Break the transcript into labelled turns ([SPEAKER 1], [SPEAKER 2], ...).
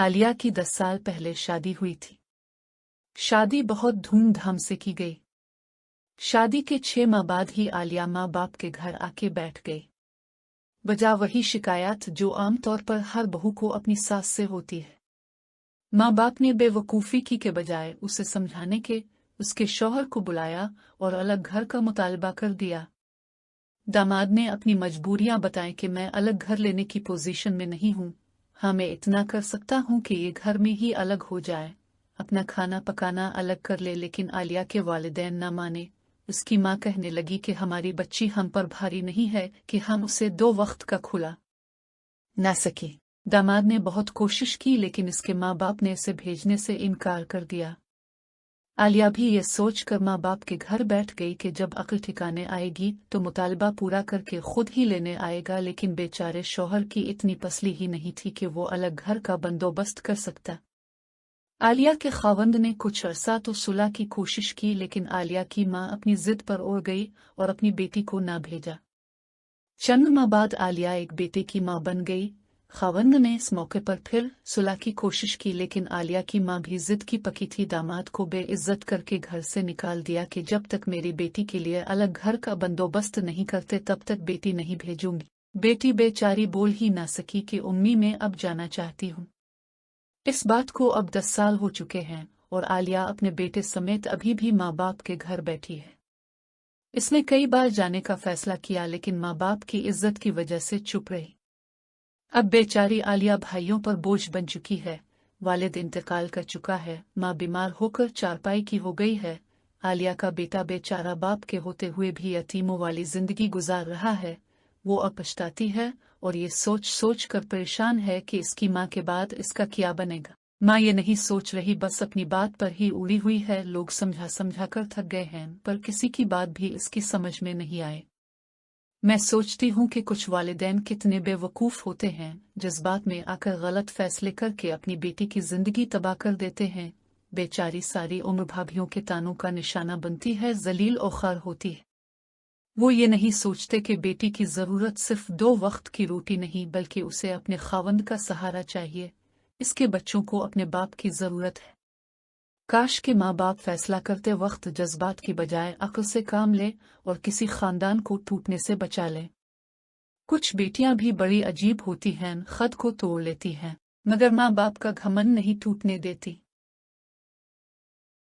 [SPEAKER 1] आलिया की 10 साल पहले शादी हुई थी। शादी बहुत धूमधाम से की गई। शादी के 6 माह बाद ही आलिया माँ बाप के घर आके बैठ गई। वजह वही शिकायत जो आमतौर पर हर बहू को अपनी सास से होती है। माँ बाप ने बेवकूफ़ी की के बजाय उसे समझाने के उसके शौहर को बुलाया और अलग घर का मुतालबा कर दिया। दामाद ने अपनी मजबूरियां बताएं कि मैं अलग घर लेने की पोजीशन में नहीं हूँ। हाँ, मैं इतना कर सकता हूँ कि ये घर में ही अलग हो जाए, अपना खाना पकाना अलग कर ले। लेकिन आलिया के वालिदैन न माने। उसकी माँ कहने लगी कि हमारी बच्ची हम पर भारी नहीं है कि हम उसे 2 वक्त का खुला न सके। दामाद ने बहुत कोशिश की लेकिन इसके माँ बाप ने इसे भेजने से इनकार कर दिया। आलिया भी ये सोच कर माँ बाप के घर बैठ गई कि जब अक्ल ठिकाने आएगी तो मुतालबा पूरा करके खुद ही लेने आएगा। लेकिन बेचारे शौहर की इतनी पसली ही नहीं थी कि वो अलग घर का बंदोबस्त कर सकता। आलिया के खावंद ने कुछ अरसा तो सुलह की कोशिश की लेकिन आलिया की माँ अपनी जिद पर अड़ गई और अपनी बेटी को ना भेजा। चंद माह बाद आलिया एक बेटे की माँ बन गई। खावंद ने इस मौके पर फिर सुलह की कोशिश की लेकिन आलिया की माँ भी जिद की पकी थी। दामाद को बेइज्जत करके घर से निकाल दिया कि जब तक मेरी बेटी के लिए अलग घर का बंदोबस्त नहीं करते तब तक बेटी नहीं भेजूंगी। बेटी बेचारी बोल ही ना सकी कि उम्मी मैं अब जाना चाहती हूँ। इस बात को अब 10 साल हो चुके हैं और आलिया अपने बेटे समेत अभी भी माँ बाप के घर बैठी है। इसने कई बार जाने का फैसला किया लेकिन माँ बाप की इज्जत की वजह से चुप रही। अब बेचारी आलिया भाइयों पर बोझ बन चुकी है। वालिद इंतकाल कर चुका है, माँ बीमार होकर चारपाई की हो गई है। आलिया का बेटा बेचारा बाप के होते हुए भी यतीमों वाली जिंदगी गुजार रहा है। वो अब पछताती है और ये सोच सोच कर परेशान है कि इसकी माँ के बाद इसका क्या बनेगा। माँ ये नहीं सोच रही, बस अपनी बात पर ही उड़ी हुई है। लोग समझा समझा कर थक गए हैं पर किसी की बात भी इसकी समझ में नहीं आए। मैं सोचती हूँ कि कुछ वालिदैन कितने बेवकूफ़ होते हैं, जज्बात में आकर गलत फैसले करके अपनी बेटी की जिंदगी तबाह कर देते हैं। बेचारी सारी उम्र भाभीयों के तानों का निशाना बनती है, जलील और ख़ार होती है। वो ये नहीं सोचते कि बेटी की ज़रूरत सिर्फ 2 वक्त की रोटी नहीं बल्कि उसे अपने खावंद का सहारा चाहिए। इसके बच्चों को अपने बाप की ज़रूरत है। काश के माँ बाप फैसला करते वक्त जज्बात की बजाय अक्ल से काम ले और किसी खानदान को टूटने से बचा ले। कुछ बेटियां भी बड़ी अजीब होती हैं, खुद को तोड़ लेती हैं मगर माँ बाप का घमंड नहीं टूटने देती।